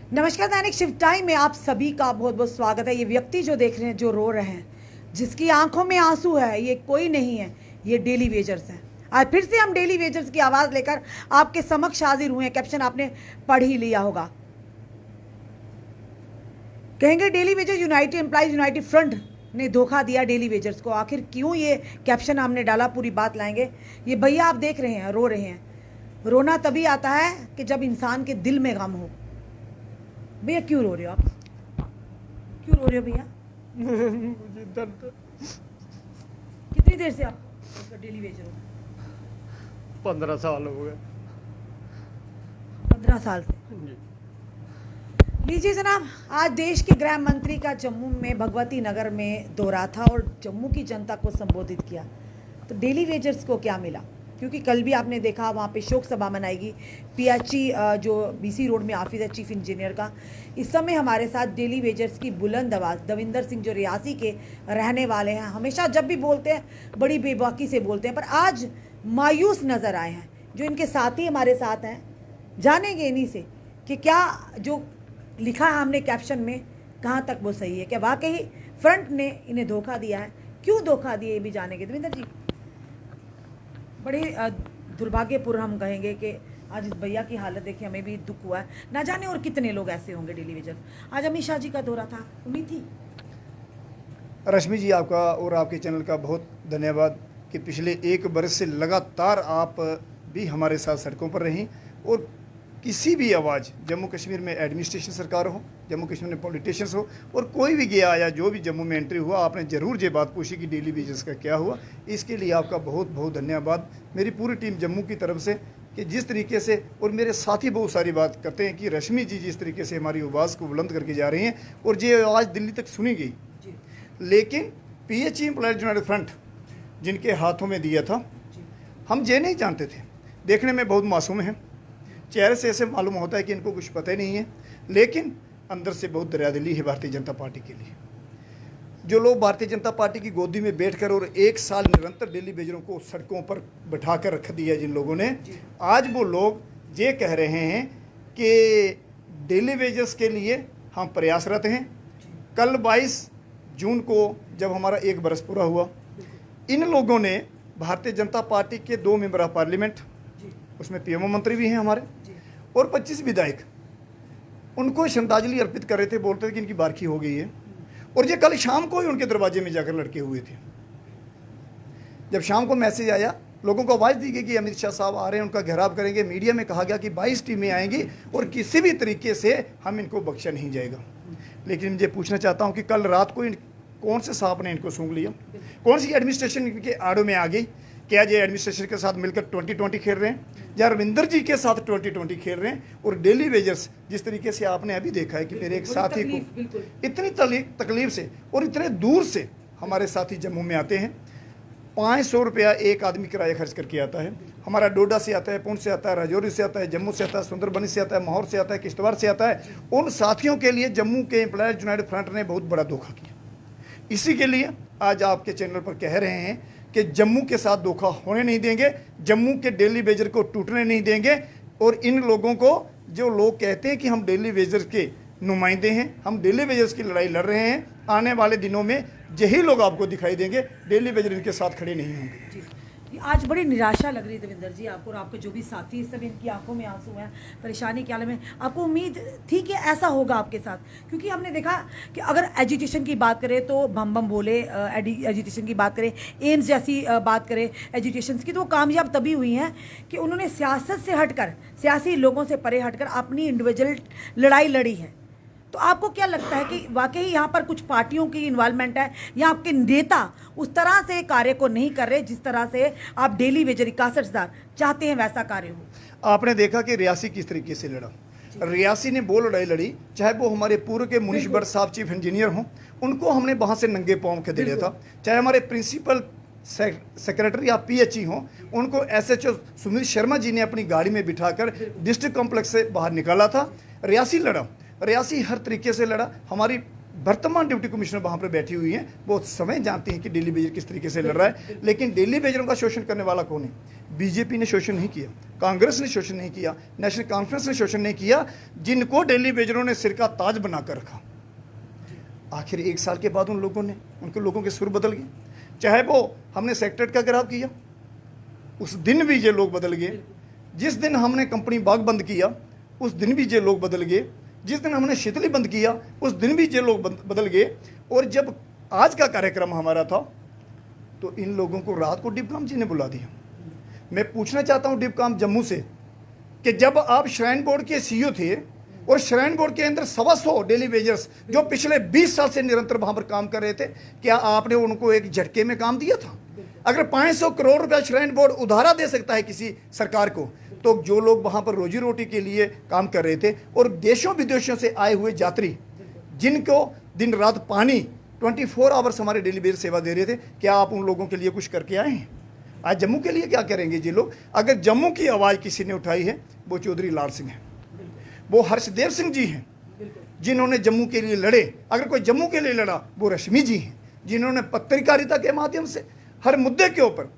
नमस्कार, दैनिक shift time में आप सभी का बहुत बहुत स्वागत है। ये व्यक्ति जो देख रहे हैं, जो रो रहे हैं, जिसकी आंखों में आंसू है, ये कोई नहीं है, ये डेली वेजर्स हैं। आज फिर से हम डेली वेजर्स की आवाज़ लेकर आपके समक्ष हाजिर हुए हैं। कैप्शन आपने पढ़ ही लिया होगा। कहेंगे daily wagers United employees United front ने धोखा दिया डेली वेजर्स को। आखिर क्यों ये कैप्शन हमने डाला, पूरी बात लाएंगे। ये भैया आप देख रहे हैं, रो रहे हैं। रोना तभी आता है कि जब इंसान के दिल में गम हो। भैया क्यों रो रहे हो आप? क्यों रो रहे हो भैया? मुझे दर्द। कितनी देर से आप डेली वेजर हो? 15 साल हो गए। 15 साल से। लीजिए जनाब, आज देश के गृह मंत्री का जम्मू में भगवती नगर में दौरा था और जम्मू की जनता को संबोधित किया। तो डेली वेजर्स को क्या मिला? क्योंकि कल भी आपने देखा वहाँ पे शोक सभा मनाएगी। पीएचई जो बीसी रोड में ऑफिस है चीफ इंजीनियर का। इस समय हमारे साथ डेली वेजर्स की बुलंद आवाज़ दविंदर सिंह, जो रियासी के रहने वाले हैं। हमेशा जब भी बोलते हैं बड़ी बेबाकी से बोलते हैं, पर आज मायूस नज़र आए हैं। जो इनके साथी हमारे साथ हैं, जानेंगे इन्हीं से कि क्या जो लिखा है हमने कैप्शन में, कहाँ तक वो सही है। क्या वाकई फ्रंट ने इन्हें धोखा दिया है? क्यों धोखा दिया, ये भी जानेंगे। दविंदर जी, बड़े दुर्भाग्यपूर्ण हम कहेंगे कि आज इस भैया की हालत देखिए, हमें भी दुख हुआ है। ना जाने और कितने लोग ऐसे होंगे डेली वेजर। आज अमित शाह जी का दौरा था, उम्मीद थी। रश्मि जी, आपका और आपके चैनल का बहुत धन्यवाद कि पिछले 1 बरस से लगातार आप भी हमारे साथ सड़कों पर रहीं और किसी भी आवाज़, जम्मू कश्मीर में एडमिनिस्ट्रेशन सरकार हो, जम्मू कश्मीर में पॉलिटिशियंस हो और कोई भी गया आया, जो भी जम्मू में एंट्री हुआ, आपने ज़रूर ये बात पूछी कि डेली वेजेस का क्या हुआ। इसके लिए आपका बहुत बहुत धन्यवाद मेरी पूरी टीम जम्मू की तरफ से कि जिस तरीके से, और मेरे साथी बहुत सारी बात करते हैं कि रश्मि जी जिस तरीके से हमारी आवाज़ को बुलंद करके जा रही हैं और ये आवाज़ दिल्ली तक सुनी गई। लेकिन पीएचई एम्प्लॉइज यूनाइटेड फ्रंट जिनके हाथों में दिया था, हम ये नहीं जानते थे। देखने में बहुत मासूम हैं, चेहरे से ऐसे मालूम होता है कि इनको कुछ पता ही नहीं है, लेकिन अंदर से बहुत दरियादिली है भारतीय जनता पार्टी के लिए। जो लोग भारतीय जनता पार्टी की गोदी में बैठकर और 1 साल निरंतर डेली वेजरों को सड़कों पर बैठा कर रख दिया जिन लोगों ने, आज वो लोग ये कह रहे हैं कि डेली वेजर्स के लिए हम प्रयासरत हैं। कल 22 जून को जब हमारा 1 बरस पूरा हुआ, इन लोगों ने भारतीय जनता पार्टी के 2 मेंबर ऑफ पार्लियामेंट, उसमें पीएमओ मंत्री भी हैं हमारे, और 25 विधायक, उनको श्रद्धांजलि अर्पित कर रहे थे। बोलते थे कि इनकी बारखी हो गई है। और ये कल शाम को ही उनके दरवाजे में जाकर लड़के हुए थे। जब शाम को मैसेज आया, लोगों को आवाज़ दी गई कि अमित शाह साहब आ रहे हैं, उनका घेराव करेंगे। मीडिया में कहा गया कि 22 टीमें आएंगी और किसी भी तरीके से हम इनको बख्शा नहीं जाएगा। लेकिन मुझे पूछना चाहता हूँ कि कल रात को कौन से सांप ने इनको सूंघ लिया? कौन सी एडमिनिस्ट्रेशन इनके आड़ों में आ गई? क्या ये एडमिनिस्ट्रेशन के साथ मिलकर 2020 खेल रहे हैं या रविंदर जी के साथ 2020 खेल रहे हैं? और डेली वेजर्स जिस तरीके से आपने अभी देखा है कि मेरे एक साथी को इतनी तकलीफ से और इतने दूर से हमारे साथी जम्मू में आते हैं, 500 रुपया एक आदमी किराया खर्च करके आता है। हमारा डोडा से आता है, पुंछ से आता है, राजौरी से आता है, जम्मू से आता है, सुंदरबनी से आता है, माहौर से आता है, किश्तवाड़ से आता है। उन साथियों के लिए जम्मू के एम्प्लॉयज यूनाइटेड फ्रंट ने बहुत बड़ा धोखा किया। इसी के लिए आज आपके चैनल पर कह रहे हैं कि जम्मू के साथ धोखा होने नहीं देंगे, जम्मू के डेली वेजर को टूटने नहीं देंगे। और इन लोगों को, जो लोग कहते हैं कि हम डेली वेजर के नुमाइंदे हैं, हम डेली वेजर्स की लड़ाई लड़ रहे हैं, आने वाले दिनों में यही लोग आपको दिखाई देंगे। डेली वेजर इनके साथ खड़े नहीं होंगे। आज बड़ी निराशा लग रही है दविंदर जी आपको, और आपके जो भी साथी, इस समय इनकी आंखों में आंसू हैं, परेशानी के आलम में। आपको उम्मीद थी कि ऐसा होगा आपके साथ? क्योंकि हमने देखा कि अगर एजुकेशन की बात करें तो बम बम बोले, एजुकेशन की बात करें, एम्स जैसी बात करें एजुकेशन की, तो वो कामयाब तभी हुई हैं कि उन्होंने सियासत से हटकर, सियासी लोगों से परे हटकर अपनी इंडिविजुअल लड़ाई लड़ी है। तो आपको क्या लगता है कि वाकई यहाँ पर कुछ पार्टियों की इन्वॉल्वमेंट है, या आपके नेता उस तरह से कार्य को नहीं कर रहे जिस तरह से आप डेली वेजर 61,000 चाहते हैं वैसा कार्य हो? आपने देखा कि रियासी किस तरीके से लड़ा। रियासी ने वो लड़ाई लड़ी, चाहे वो हमारे पूर्व के मुनीश भट्ट साहब चीफ इंजीनियर हों, उनको हमने वहाँ से नंगे पाँव के दे दिया था। चाहे हमारे प्रिंसिपल सेक्रेटरी या पीएचई हों, उनको एसएचओ सुनील शर्मा जी ने अपनी गाड़ी में बिठाकर डिस्ट्रिक्ट कॉम्प्लेक्स से बाहर निकाला था। रियासी लड़ा, रियासी हर तरीके से लड़ा। हमारी वर्तमान डिप्टी कमिश्नर वहाँ पर बैठी हुई हैं, वो समय जानती हैं कि डेली वेजर किस तरीके से लड़ रहा है। लेकिन डेली वेजरों का शोषण करने वाला कौन है? बीजेपी ने शोषण नहीं किया, कांग्रेस ने शोषण नहीं किया, नेशनल कॉन्फ्रेंस ने शोषण नहीं किया, जिनको डेली वेजरों ने सिर का ताज बनाकर रखा। आखिर 1 साल के बाद उनके लोगों के सुर बदल गए। चाहे वो हमने सेक्रेटरीट का घेराव किया, उस दिन भी ये लोग बदल गए। जिस दिन हमने कंपनी बाग बंद किया, उस दिन भी ये लोग बदल गए। जिस दिन हमने शीतली बंद किया, उस दिन भी ये लोग बदल गए। और जब आज का कार्यक्रम हमारा था, तो इन लोगों को रात को डिपकाम जी ने बुला दिया। मैं पूछना चाहता हूं डिपकाम जम्मू से कि जब आप श्राइन बोर्ड के सीईओ थे और श्राइन बोर्ड के अंदर 125 डेली वेजर्स जो पिछले 20 साल से निरंतर वहां पर काम कर रहे थे, क्या आपने उनको एक झटके में काम दिया था? अगर 500 करोड़ रुपया श्राइन बोर्ड उधारा दे सकता है किसी सरकार को, तो जो लोग वहां पर रोजी रोटी के लिए काम कर रहे थे और देशों विदेशों से आए हुए यात्री जिनको दिन रात पानी 24 आवर्स हमारे डेली वेजर सेवा दे रहे थे, क्या आप उन लोगों के लिए कुछ करके आए हैं? आज जम्मू के लिए क्या करेंगे ये लोग? अगर जम्मू की आवाज़ किसी ने उठाई है, वो चौधरी लाल सिंह है, वो हर्षदेव सिंह जी हैं जिन्होंने जम्मू के लिए लड़े। अगर कोई जम्मू के लिए लड़ा, वो रश्मि जी हैं जिन्होंने पत्रकारिता के माध्यम से हर मुद्दे के ऊपर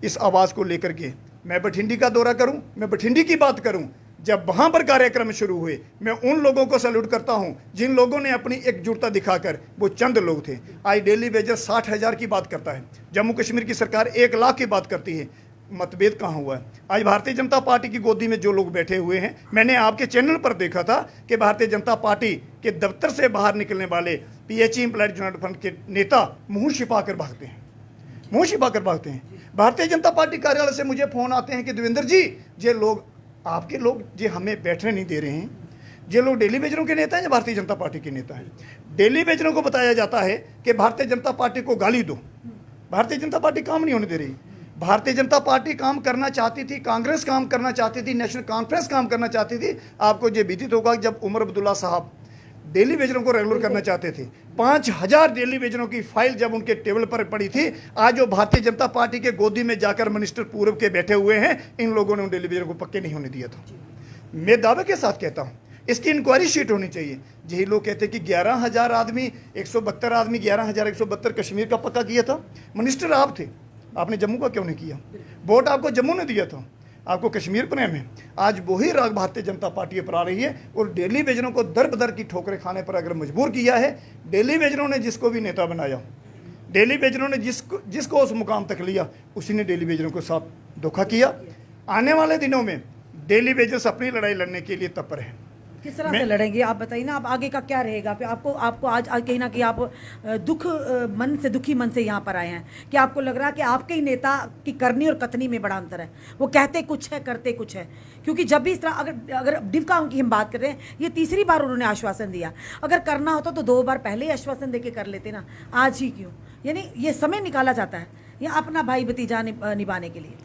इस आवाज़ को लेकर के, मैं बठिंडी का दौरा करूं, मैं बठिंडी की बात करूं, जब वहां पर कार्यक्रम शुरू हुए, मैं उन लोगों को सैल्यूट करता हूं जिन लोगों ने अपनी एकजुटता दिखाकर, वो चंद लोग थे। आज डेली वेजर 60,000 की बात करता है, जम्मू कश्मीर की सरकार 1 लाख की बात करती है। मतभेद कहाँ हुआ है? आज भारतीय जनता पार्टी की गोदी में जो लोग बैठे हुए हैं, मैंने आपके चैनल पर देखा था कि भारतीय जनता पार्टी के दफ्तर से बाहर निकलने वाले PHE एम्प्लॉयड यूनाइटेड फ्रंट के नेता मुंह छिपा कर भागते हैं, मुंह छिपा कर भागते हैं। भारतीय जनता पार्टी कार्यालय से मुझे फोन आते हैं कि देवेंद्र जी, ये लोग आपके लोग जे हमें बैठने नहीं दे रहे हैं, ये लोग डेली वेजरों के नेता हैं या भारतीय जनता पार्टी के नेता हैं? डेली वेजरों को बताया जाता है कि भारतीय जनता पार्टी को गाली दो। भारतीय जनता पार्टी काम नहीं होने दे रही। भारतीय जनता पार्टी काम करना चाहती थी, कांग्रेस काम करना चाहती थी, नेशनल कॉन्फ्रेंस काम करना चाहती थी। आपको ये विदित होगा जब उमर अब्दुल्ला साहब डेली वेजरों को रेगुलर करना चाहते थे, 5000 डेली वेजरों की फाइल जब उनके टेबल पर पड़ी थी, आज वो भारतीय जनता पार्टी के गोदी में जाकर मिनिस्टर पूर्व के बैठे हुए हैं, इन लोगों ने उन डेली वेजरों को पक्के नहीं होने दिया था। मैं दावे के साथ कहता हूँ, इसकी इंक्वायरी शीट होनी चाहिए। यही लोग कहते हैं कि 11,000 आदमी, 172 आदमी, 11,172 कश्मीर का पक्का किया था। मिनिस्टर आप थे, आपने जम्मू का क्यों नहीं किया? वोट आपको जम्मू ने दिया था, आपको कश्मीर प्रेम है। आज वही राग भारतीय जनता पार्टी पर आ रही है और डेली वेजरों को दर बदर की ठोकरें खाने पर अगर मजबूर किया है, डेली वेजरों ने जिसको भी नेता बनाया, डेली वेजरों ने जिसको उस मुकाम तक लिया, उसी ने डेली वेजरों को साथ धोखा किया। आने वाले दिनों में डेली वेजर्स अपनी लड़ाई लड़ने के लिए तत्पर है। किस तरह से लड़ेंगे आप बताइए ना, आप आगे का क्या रहेगा? फिर आपको आज कहीं ना कहीं आप दुखी मन से यहाँ पर आए हैं कि आपको लग रहा है कि आपके ही नेता की करनी और कथनी में बड़ा अंतर है, वो कहते कुछ है करते कुछ है। क्योंकि जब भी इस तरह अगर डिफकाम की हम बात कर रहे हैं, ये तीसरी बार उन्होंने आश्वासन दिया। अगर करना होता तो 2 बार पहले ही आश्वासन दे के कर लेते ना, आज ही क्यों? यानी ये समय निकाला जाता है या अपना भाई भतीजा निभाने के लिए।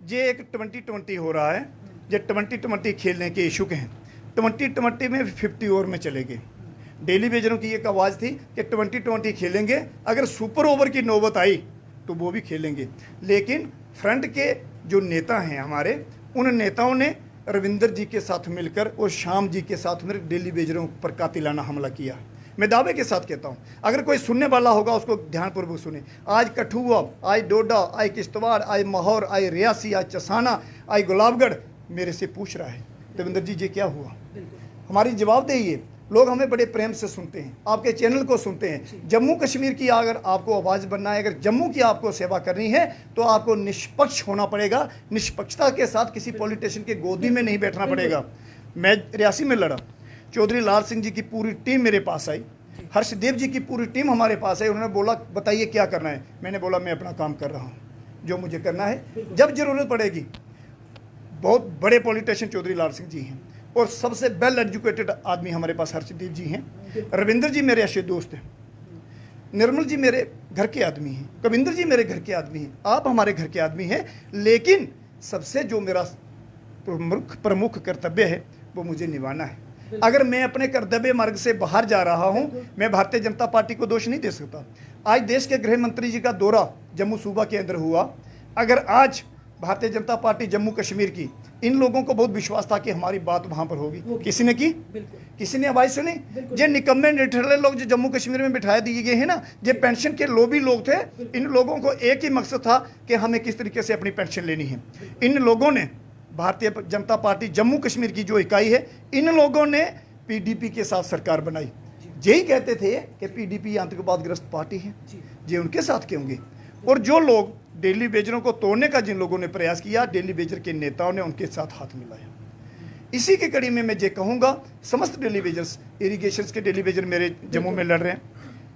ये एक 2020 हो रहा है, ये 2020 खेलने के इशुक हैं। 2020 में 50 ओवर में चले गए। डेली वेजरों की एक आवाज़ थी कि 2020 खेलेंगे, अगर सुपर ओवर की नौबत आई तो वो भी खेलेंगे। लेकिन फ्रंट के जो नेता हैं हमारे, उन नेताओं ने रविंदर जी के साथ मिलकर और श्याम जी के साथ मिलकर डेली वेजरों पर कातिलाना हमला किया। मैं दावे के साथ कहता हूँ, अगर कोई सुनने वाला होगा उसको ध्यानपूर्वक सुने। आज कठुआ, आज डोडा, आज किश्तवाड़, आज माहौर, आज रियासी, आज चसाना, आज गुलाबगढ़ मेरे से पूछ रहा है, देवेंद्र जी ये क्या हुआ? हमारी जवाबदेही है। लोग हमें बड़े प्रेम से सुनते हैं, आपके चैनल को सुनते हैं। जम्मू कश्मीर की अगर आपको आवाज़ बनना है, अगर जम्मू की आपको सेवा करनी है, तो आपको निष्पक्ष होना पड़ेगा। निष्पक्षता के साथ किसी पॉलिटिशियन के गोदी में नहीं बैठना पड़ेगा। मैं रियासी में लड़ा, चौधरी लाल सिंह जी की पूरी टीम मेरे पास आई, हर्षदेव जी की पूरी टीम हमारे पास आई। उन्होंने बोला बताइए क्या करना है? मैंने बोला मैं अपना काम कर रहा हूँ, जो मुझे करना है, जब जरूरत पड़ेगी। बहुत बड़े पॉलिटिशियन चौधरी लाल सिंह जी हैं और सबसे वेल एजुकेटेड आदमी हमारे पास हर्षदेव जी हैं। रविंद्र जी मेरे अच्छे दोस्त हैं, निर्मल जी मेरे घर के आदमी हैं, कविंद्र जी मेरे घर के आदमी हैं, आप हमारे घर के आदमी हैं। लेकिन सबसे जो मेरा प्रमुख कर्तव्य है वो मुझे निभाना है। अगर मैं अपने कर्तव्य मार्ग से बाहर जा रहा हूं, मैं भारतीय जनता पार्टी को दोष नहीं दे सकता। आज देश के गृह मंत्री जी का दौरा जम्मू सूबा के अंदर हुआ, अगर आज भारतीय जनता पार्टी जम्मू कश्मीर की, इन लोगों को बहुत विश्वास था कि हमारी बात वहाँ पर होगी। किसी ने की? किसी ने आवाज़ सुनी? जो निकम्मे निठल्ले लोग जो जम्मू कश्मीर में बिठाए दिए गए हैं ना, ये पेंशन के लोभी लोग थे। इन लोगों को एक ही मकसद था कि हमें किस तरीके से अपनी पेंशन लेनी है। इन लोगों ने, भारतीय जनता पार्टी जम्मू कश्मीर की जो इकाई है, इन लोगों ने पीडीपी के साथ सरकार बनाई। यही कहते थे कि पीडीपी आतंकवादग्रस्त पार्टी है, ये उनके साथ क्यों होंगे? और जो लोग डेली वेजरों को तोड़ने का जिन लोगों ने प्रयास किया, डेली वेजर के नेताओं ने उनके साथ हाथ मिलाया। इसी की कड़ी में मैं ये कहूँगा, समस्त डेली वेजर्स, इरिगेशन के डेली वेजर मेरे जम्मू में लड़ रहे हैं,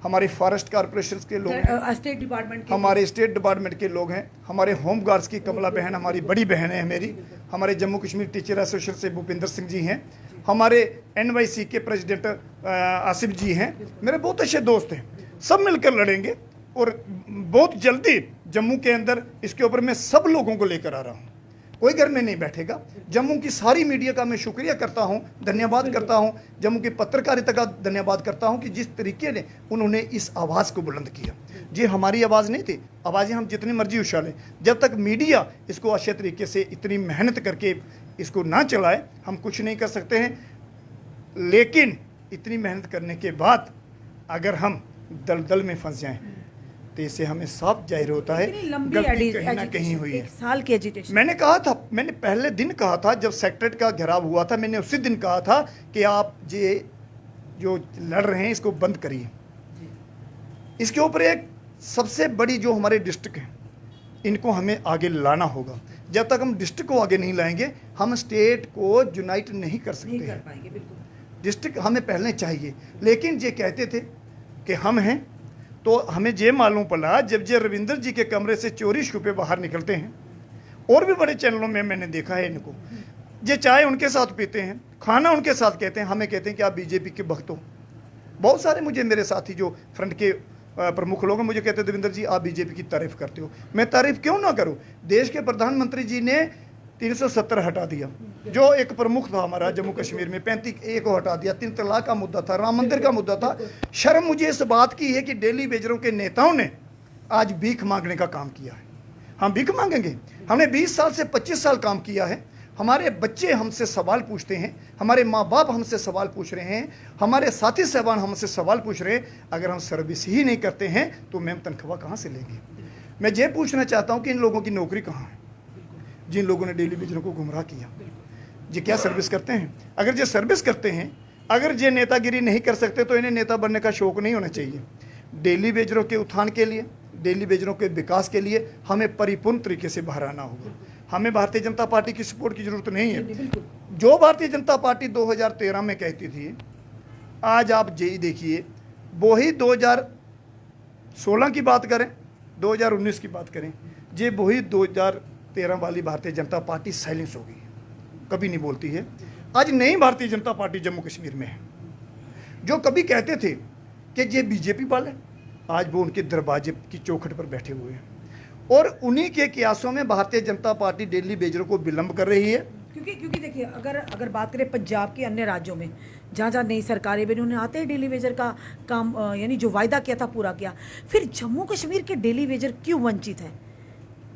हमारे फॉरेस्ट कॉर्पोरेशन के लोग हैं, स्टेट डिपार्टमेंट हमारे स्टेट डिपार्टमेंट के लोग हैं, हमारे होम गार्ड्स की कमला बहन हमारी बड़ी बहन है मेरी, हमारे जम्मू कश्मीर टीचर एसोसिएशन से भूपिंदर सिंह जी हैं, हमारे NYC के प्रेसिडेंट आसिफ जी हैं, मेरे बहुत अच्छे दोस्त हैं। सब मिलकर लड़ेंगे और बहुत जल्दी जम्मू के अंदर इसके ऊपर मैं सब लोगों को लेकर आ रहा हूँ। कोई घर में नहीं बैठेगा। जम्मू की सारी मीडिया का मैं शुक्रिया करता हूँ, धन्यवाद करता हूँ। जम्मू की पत्रकारिता का धन्यवाद करता हूँ कि जिस तरीके ने उन्होंने इस आवाज़ को बुलंद किया। ये हमारी आवाज़ नहीं थी, आवाज़ें हम जितनी मर्जी उछालें, जब तक मीडिया इसको अच्छे तरीके से इतनी मेहनत करके इसको ना चलाए, हम कुछ नहीं कर सकते हैं। लेकिन इतनी मेहनत करने के बाद अगर हम दलदल में फंस जाएं तो इससे हमें साफ जाहिर होता है गलती कहीं ना कहीं हुई है। एक साल की एजिटेशन। मैंने कहा था, मैंने पहले दिन कहा था जब सेक्रेटरीट का घेराव हुआ था, मैंने उसी दिन कहा था कि आप ये जो लड़ रहे हैं इसको बंद करिए। इसके ऊपर एक सबसे बड़ी जो हमारे डिस्ट्रिक्ट हैं, इनको हमें आगे लाना होगा। जब तक हम डिस्ट्रिक्ट को आगे नहीं लाएंगे, हम स्टेट को यूनाइट नहीं कर सकते हैं। डिस्ट्रिक्ट हमें पहले चाहिए। लेकिन ये कहते थे कि हम हैं, तो हमें ये मालूम पड़ा जब ये रविंदर जी के कमरे से चोरी छुपे बाहर निकलते हैं, और भी बड़े चैनलों में मैंने देखा है इनको, ये चाय उनके साथ पीते हैं, खाना उनके साथ कहते हैं, हमें कहते हैं कि आप बीजेपी के भक्त हो। बहुत सारे मुझे मेरे साथी जो फ्रंट के प्रमुख लोग हैं मुझे कहते हैं देवेंद्र जी आप बीजेपी की तारीफ करते हो। मैं तारीफ क्यों ना करूं? देश के प्रधानमंत्री जी ने 370 हटा दिया, जो एक प्रमुख था हमारा जम्मू कश्मीर में, 35A को हटा दिया, 3 तलाक का मुद्दा था, राम मंदिर का मुद्दा था। शर्म मुझे इस बात की है कि डेली वेजरों के नेताओं ने आज भीख मांगने का काम किया है। हम भीख मांगेंगे? हमने 20 साल से 25 साल काम किया है। हमारे बच्चे हमसे सवाल पूछते हैं, हमारे माँ बाप हमसे सवाल पूछ रहे हैं, हमारे साथी साहबान हमसे सवाल पूछ रहे हैं। अगर हम सर्विस ही नहीं करते हैं तो मैम तनख्वाह कहाँ से लेंगे? मैं ये पूछना चाहता हूँ कि इन लोगों की नौकरी कहाँ है, जिन लोगों ने डेली वेजरों को गुमराह किया? ये क्या सर्विस करते हैं? अगर ये सर्विस करते हैं, अगर ये नेतागिरी नहीं कर सकते तो इन्हें नेता बनने का शौक नहीं होना चाहिए। डेली वेजरों के उत्थान के लिए, डेली वेजरों के विकास के लिए हमें परिपूर्ण तरीके से बाहर आना होगा। हमें भारतीय जनता पार्टी की सपोर्ट की जरूरत नहीं है। जो भारतीय जनता पार्टी 2013 में कहती थी, आज आप यही देखिए, वही 2016 की बात करें, 2019 की बात करें, ये वही 2013 वाली भारतीय जनता पार्टी साइलेंस हो गई है, कभी नहीं बोलती है। आज नई भारतीय जनता पार्टी जम्मू कश्मीर में है। जो कभी कहते थे कि ये बीजेपी वाले, आज वो उनके दरवाजे की चौखट पर बैठे हुए हैं, और उन्हीं के कियासों में भारतीय जनता पार्टी डेली वेजरों को विलंब कर रही है। क्योंकि देखिए, अगर बात करें पंजाब के अन्य राज्यों में जहाँ नई सरकारें बनी, उन्हें आते ही डेली वेजर का काम यानी जो वायदा किया था पूरा किया। फिर जम्मू कश्मीर के डेली वेजर क्यों वंचित है?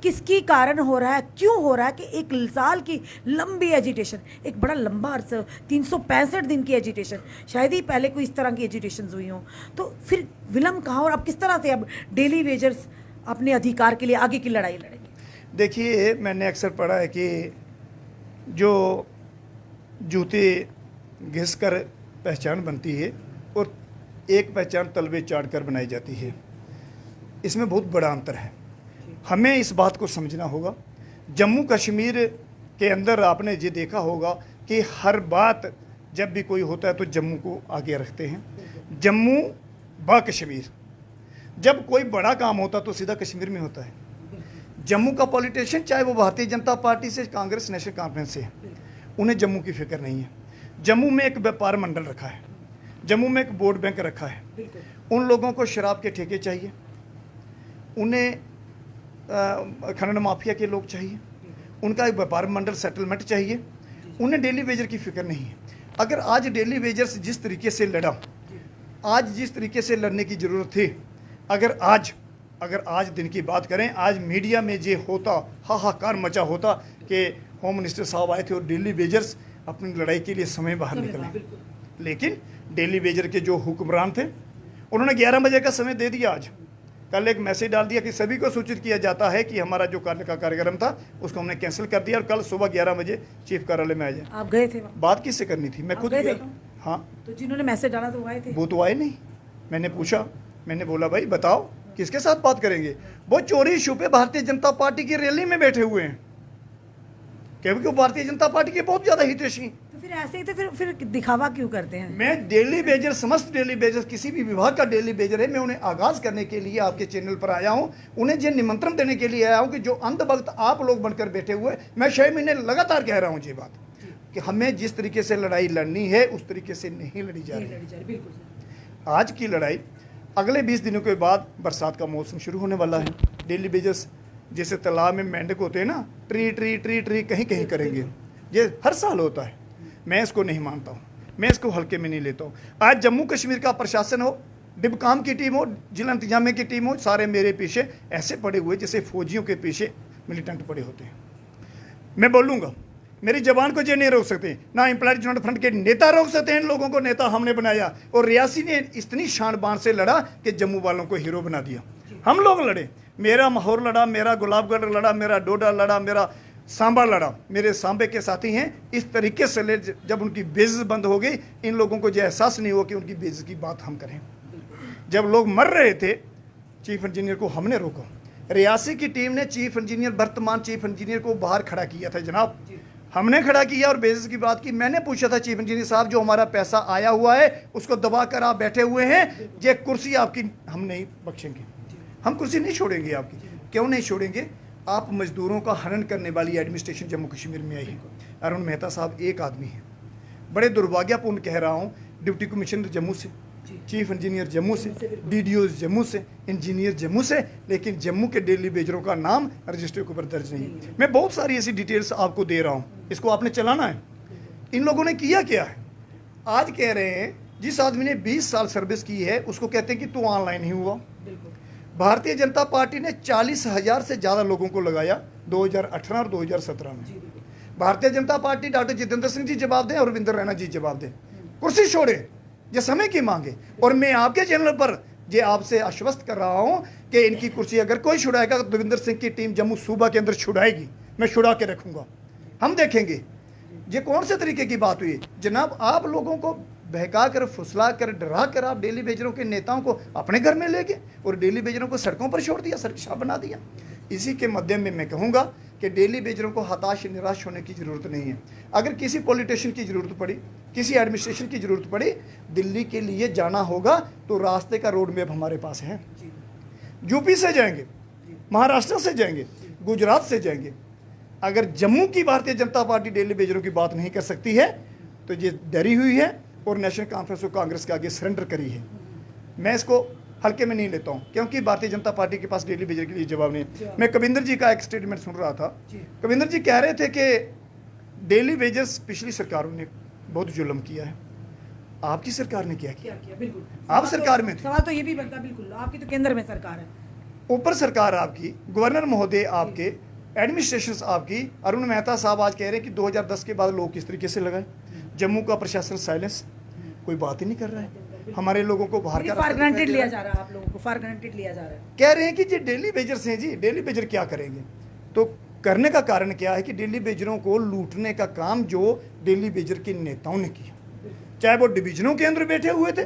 किसकी कारण हो रहा है? क्यों हो रहा है कि 1 साल की लंबी एजिटेशन, एक बड़ा लंबा अर्सा, 365 दिन की एजिटेशन, शायद ही पहले कोई इस तरह की एजिटेशन हुई हो, तो फिर विलंब कहाँ? और अब किस तरह से अब डेली वेजर्स अपने अधिकार के लिए आगे की लड़ाई लड़ेंगे? देखिए, मैंने अक्सर पढ़ा है कि जो जूते घिस कर पहचान बनती है और एक पहचान तलवे चाट कर बनाई जाती है, इसमें बहुत बड़ा अंतर है। हमें इस बात को समझना होगा। जम्मू कश्मीर के अंदर आपने ये देखा होगा कि हर बात जब भी कोई होता है तो जम्मू को आगे रखते हैं। जम्मू व कश्मीर, जब कोई बड़ा काम होता तो सीधा कश्मीर में होता है। जम्मू का पॉलिटिशियन, चाहे वो भारतीय जनता पार्टी से, कांग्रेस, नेशनल कॉन्फ्रेंस से, उन्हें जम्मू की फिक्र नहीं है। जम्मू में एक व्यापार मंडल रखा है, जम्मू में एक वोट बैंक रखा है। उन लोगों को शराब के ठेके चाहिए, उन्हें खनन माफिया के लोग चाहिए, उनका एक व्यापार मंडल सेटलमेंट चाहिए, उन्हें डेली वेजर की फिक्र नहीं है। अगर आज डेली वेजर्स जिस तरीके से लड़ा, आज जिस तरीके से लड़ने की ज़रूरत थी, अगर आज दिन की बात करें, आज मीडिया में ये होता, हाहाकार मचा होता कि होम मिनिस्टर साहब आए थे और डेली वेजर्स अपनी लड़ाई के लिए समय बाहर निकले। लेकिन डेली वेजर के जो हुक्मरान थे उन्होंने 11 बजे का समय दे दिया। आज कल एक मैसेज डाल दिया कि सभी को सूचित किया जाता है कि हमारा जो कार्य का कार्यक्रम था उसको हमने कैंसिल कर दिया और कल सुबह 11 बजे चीफ कार्यालय में आ जाए। आप गए थे वहाँ? बात किससे करनी थी? मैं खुद गए गया थे? था। हाँ, तो जिन्होंने मैसेज डाला तो वो आए थे? वो तो आए नहीं। मैंने पूछा, मैंने बोला भाई बताओ किसके साथ बात करेंगे? वो चोरी छुपे भारतीय जनता पार्टी की रैली में बैठे हुए हैं, क्योंकि वो भारतीय जनता पार्टी के बहुत ज्यादा हितैषी। तो फिर ऐसे ही तो फिर दिखावा क्यों करते हैं? मैं डेली बेजर, समस्त डेली बेजर, किसी भी विभाग का डेली बेजर है, मैं उन्हें आगाज करने के लिए आपके चैनल पर आया हूं, उन्हें ये निमंत्रण देने के लिए आया हूं कि जो अंधभक्त आप लोग बनकर बैठे हुए, मैं 6 महीने लगातार कह रहा हूं ये बात कि हमें जिस तरीके से लड़ाई लड़नी है उस तरीके से नहीं लड़ी जा रही। आज की लड़ाई अगले 20 दिनों के बाद बरसात का मौसम शुरू होने वाला है। डेली बेजर्स जैसे तालाब में मेंढक होते हैं ना, ट्री ट्री ट्री ट्री कहीं कहीं करेंगे, ये हर साल होता है। मैं इसको नहीं मानता हूँ, मैं इसको हल्के में नहीं लेता हूँ। आज जम्मू कश्मीर का प्रशासन हो, डिबकाम की टीम हो, जिला इंतजामिया की टीम हो, सारे मेरे पीछे ऐसे पड़े हुए जैसे फौजियों के पीछे मिलिटेंट पड़े होते हैं। मैं बोलूँगा, मेरी जबान को ये नहीं रोक सकते, ना एम्प्लॉयज यूनियन फ्रंट के नेता रोक सकते हैं। इन लोगों को नेता हमने बनाया और रियासी ने इतनी शान बाण से लड़ा कि जम्मू वालों को हीरो बना दिया। हम लोग लड़े, मेरा माहौर लड़ा, मेरा गुलाबगढ़ लड़ा, मेरा डोडा लड़ा, मेरा सांबा लड़ा, मेरे सांबे के साथी हैं। इस तरीके से ले, जब उनकी बेइज्जती बंद हो गई, इन लोगों को जो एहसास नहीं हुआ कि उनकी बेइज्जती की बात हम करें। जब लोग मर रहे थे, चीफ इंजीनियर को हमने रोका। रियासी की टीम ने चीफ इंजीनियर, वर्तमान चीफ इंजीनियर को बाहर खड़ा किया था जनाब, हमने खड़ा किया और बेइज्जती की बात की। मैंने पूछा था चीफ इंजीनियर साहब, जो हमारा पैसा आया हुआ है उसको दबा कर आप बैठे हुए हैं, ये कुर्सी आपकी हम नहीं बख्शेंगे, हम कुर्सी नहीं छोड़ेंगे आपकी। क्यों नहीं छोड़ेंगे? आप मजदूरों का हनन करने वाली एडमिनिस्ट्रेशन जम्मू कश्मीर में आई है। अरुण मेहता साहब एक आदमी है, बड़े दुर्भाग्यपूर्ण कह रहा हूँ, डिप्टी कमिश्नर जम्मू से, चीफ इंजीनियर जम्मू से, डीडीओ जम्मू से, इंजीनियर जम्मू से, लेकिन जम्मू के डेली बेजरों का नाम रजिस्टर के ऊपर दर्ज नहीं। मैं बहुत सारी ऐसी डिटेल्स आपको दे रहा हूँ, इसको आपने चलाना है। इन लोगों ने किया क्या है? आज कह रहे हैं जिस आदमी ने 20 साल सर्विस की है उसको कहते हैं कि तू ऑनलाइन ही हुआ। भारतीय जनता पार्टी ने 40,000 से ज़्यादा लोगों को लगाया 2018 और 2017 में। भारतीय जनता पार्टी डॉक्टर जितेंद्र सिंह जी जवाब दें और रविंद्र रैना जी जवाब दें, कुर्सी छोड़े, ये समय की मांगे। और मैं आपके चैनल पर ये आपसे आश्वस्त कर रहा हूं कि इनकी कुर्सी अगर कोई छुड़ाएगा तो रविंद्र सिंह की टीम जम्मू सूबा के अंदर छुड़ाएगी, मैं छुड़ा के रखूंगा, हम देखेंगे। ये कौन से तरीके की बात हुई जनाब? आप लोगों को बहका कर, फुसला कर, डरा कर आप डेली बेजरों के नेताओं को अपने घर में ले गए और डेली बेजरों को सड़कों पर छोड़ दिया, सड़क छाप बना दिया। इसी के मध्य में मैं कहूँगा कि डेली बेजरों को हताश निराश होने की ज़रूरत नहीं है। अगर किसी पॉलिटिशियन की ज़रूरत पड़ी, किसी एडमिनिस्ट्रेशन की ज़रूरत पड़ी, दिल्ली के लिए जाना होगा तो रास्ते का रोड मैप हमारे पास है। यूपी से जाएंगे, महाराष्ट्र से जाएंगे, गुजरात से जाएंगे। अगर जम्मू की भारतीय जनता पार्टी डेली बेजरों की बात नहीं कर सकती है तो ये डरी हुई है और नेशनल कॉन्फ्रेंस को कांग्रेस के आगे सरेंडर करी है। मैं इसको हल्के में नहीं लेता हूँ, क्योंकि भारतीय जनता पार्टी के पास डेली बेजर के लिए जवाब नहीं। मैं कविंदर जी का एक स्टेटमेंट सुन रहा था, कविंदर जी कह रहे थे कि डेली वेजर्स पिछली सरकारों ने बहुत जुल्म किया है। आपकी सरकार ने क्या किया? बिल्कुल, आप सरकार में थे। सवाल तो ये भी बनता, बिल्कुल आपकी तो केंद्र में सरकार है, ऊपर सरकार आपकी, गवर्नर महोदय आपके, एडमिनिस्ट्रेशन आपकी। अरुण मेहता साहब आज कह रहे हैं कि 2010 के बाद लोग किस तरीके से लगाए। जम्मू का प्रशासन साइलेंस, कोई बात ही नहीं कर रहा है। हमारे लोगों को बाहर का फॉर ग्रांटेड लिया जा रहा है, आप लोगों को फॉर ग्रांटेड लिया जा रहा है। कह रहे हैं कि ये डेली बेजर्स हैं जी, डेली बेजर क्या करेंगे? तो करने का कारण क्या है कि डेली बेजरों को लूटने का काम जो डेली बेजर के नेताओं ने किया, चाहे वो डिवीजनों के अंदर बैठे हुए थे,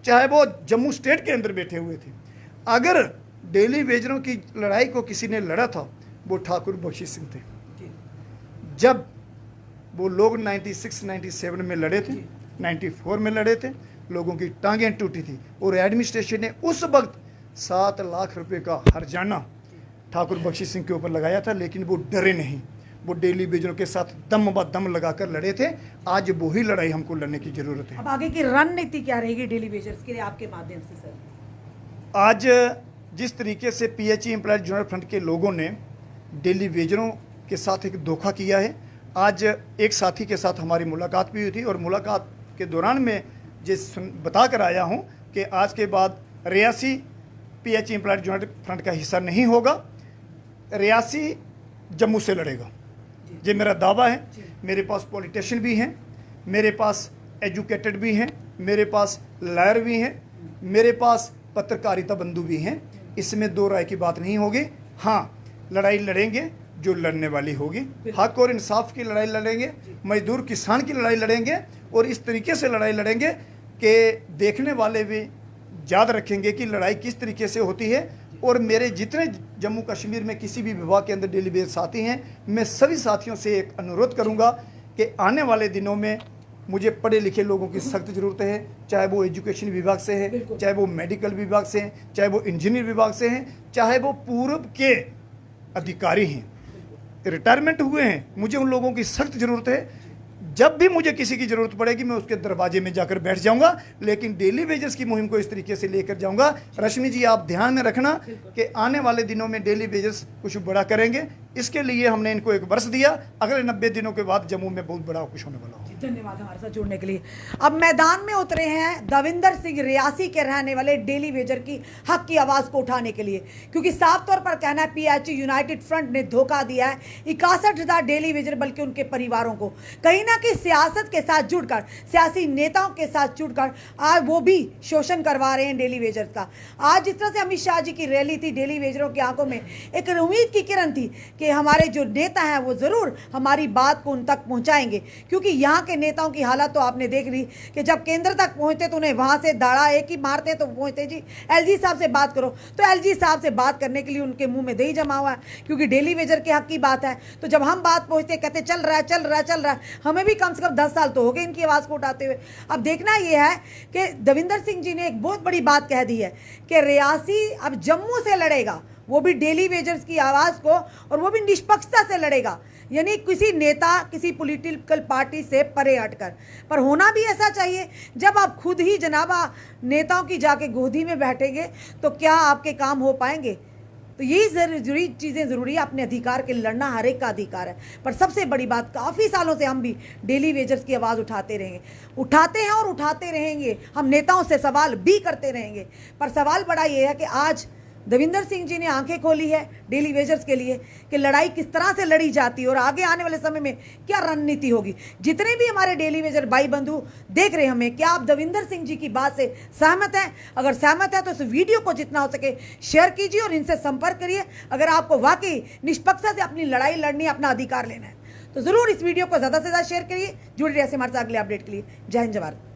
चाहे वो जम्मू स्टेट के अंदर बैठे हुए थे। अगर डेली बेजरों की लड़ाई को किसी ने लड़ा था वो ठाकुर बख्शी सिंह थे। जब वो लोग 96-97 में लड़े थे, 94 में लड़े थे, लोगों की टांगें टूटी थी और एडमिनिस्ट्रेशन ने उस वक्त 7 लाख रुपए का हर्जाना ठाकुर बख्शी सिंह के ऊपर लगाया था, लेकिन वो डरे नहीं, वो डेली बेजरों के साथ दम ब दम लगाकर लड़े थे। आज वही लड़ाई हमको लड़ने की जरूरत है। अब आगे की रणनीति क्या रहेगी डेली बेजर्स के लिए आपके माध्यम से सर? आज जिस तरीके से पीएचई एम्प्लॉयज यूनियन फ्रंट के लोगों ने डेली बेजरों के साथ एक धोखा किया है। आज एक साथी के साथ हमारी मुलाकात भी हुई थी और मुलाकात के दौरान मैं बता कर आया हूं कि आज के बाद Reasi PH employed United front का हिस्सा नहीं होगा। रियासी जम्मू से लड़ेगा, ये मेरा दावा है। मेरे पास पॉलिटिशियन भी हैं, मेरे पास एजुकेटेड भी हैं, मेरे पास लॉयर भी हैं, मेरे पास पत्रकारिता बंधु भी हैं, इसमें दो राय की बात नहीं होगी। हाँ, लड़ाई लड़ेंगे जो लड़ने वाली होगी, हक और इंसाफ की लड़ाई लड़ेंगे, मजदूर किसान की लड़ाई लड़ेंगे, और इस तरीके से लड़ाई लड़ेंगे कि देखने वाले भी याद रखेंगे कि लड़ाई किस तरीके से होती है। और मेरे जितने जम्मू कश्मीर में किसी भी विभाग के अंदर डेली बेस साथी हैं, मैं सभी साथियों से एक अनुरोध करूंगा कि आने वाले दिनों में मुझे पढ़े लिखे लोगों की सख्त ज़रूरत है, चाहे वो एजुकेशन विभाग से है, चाहे वो मेडिकल विभाग से हैं, चाहे वो इंजीनियर विभाग से हैं, चाहे वो पूर्व के अधिकारी हैं, रिटायरमेंट हुए हैं, मुझे उन लोगों की सख्त ज़रूरत है। जब भी मुझे किसी की ज़रूरत पड़ेगी मैं उसके दरवाजे में जाकर बैठ जाऊंगा, लेकिन डेली वेजेस की मुहिम को इस तरीके से लेकर जाऊंगा। रश्मि जी, आप ध्यान में रखना कि आने वाले दिनों में डेली वेजेस कुछ बड़ा करेंगे। इसके लिए हमने इनको एक वर्ष दिया, अगले 90 दिनों के बाद जम्मू में बहुत बड़ा कुछ होने वाला हो। धन्यवाद हमारे साथ जुड़ने के लिए। अब मैदान में उतरे हैं दविंदर सिंह, रियासी के रहने वाले, डेली वेजर की हक की आवाज़ को उठाने के लिए, क्योंकि साफ तौर पर कहना है PH यूनाइटेड फ्रंट ने धोखा दिया है 61,000 डेली वेजर बल्कि उनके परिवारों को। कहीं ना कहीं सियासत के साथ जुड़कर, सियासी नेताओं के साथ जुड़कर आज वो भी शोषण करवा रहे हैं डेली वेजर्स का। आज जिस तरह से अमित शाह जी की रैली थी, डेली वेजरों की आंखों में एक उम्मीद की किरण थी कि हमारे जो नेता हैं वो ज़रूर हमारी बात को उन तक पहुँचाएंगे, क्योंकि यहाँ के नेताओं की हालत तो आपने देख ली कि जब केंद्र तक पहुंचते तो उन्हें वहां से दाड़ा एक ही मारते तो पहुंचते जी LG साहब से बात करो, तो LG साहब से बात करने के लिए उनके मुंह में दही जमा हुआ है, क्योंकि डेली वेजर के हक की बात है। तो जब हम बात पहुंचते कहते चल रहा है चल रहा है चल रहा है, हमें भी कम से कम 10 साल तो हो गए इनकी आवाज़ को उठाते हुए। अब देखना यह है कि दविंदर सिंह जी ने एक बहुत बड़ी बात कह दी है कि रियासी अब जम्मू से लड़ेगा, वो भी डेली वेजर्स की आवाज़ को, और वो भी निष्पक्षता से लड़ेगा, यानी किसी नेता किसी पॉलिटिकल पार्टी से परे हटकर। पर होना भी ऐसा चाहिए, जब आप खुद ही जनाबा नेताओं की जाके गोदी में बैठेंगे तो क्या आपके काम हो पाएंगे? तो यही जरूरी चीज़ें ज़रूरी है। अपने अधिकार के लड़ना हर एक का अधिकार है, पर सबसे बड़ी बात, काफ़ी सालों से हम भी डेली वेजर्स की आवाज़ उठाते रहेंगे, उठाते हैं और उठाते रहेंगे। हम नेताओं से सवाल भी करते रहेंगे, पर सवाल बड़ा ये है कि आज दविंदर सिंह जी ने आंखें खोली है डेली वेजर्स के लिए कि लड़ाई किस तरह से लड़ी जाती है और आगे आने वाले समय में क्या रणनीति होगी। जितने भी हमारे डेली वेजर भाई बंधु देख रहे हैं हमें, क्या आप दविंदर सिंह जी की बात से सहमत हैं? अगर सहमत है तो इस वीडियो को जितना हो सके शेयर कीजिए और इनसे संपर्क करिए। अगर आपको वाकई निष्पक्षता से अपनी लड़ाई लड़नी है, अपना अधिकार लेना है, तो ज़रूर इस वीडियो को ज़्यादा से ज़्यादा शेयर करिए। जुड़े रहिए हमारे साथ अगले अपडेट के लिए। जय हिंद, जय भारत।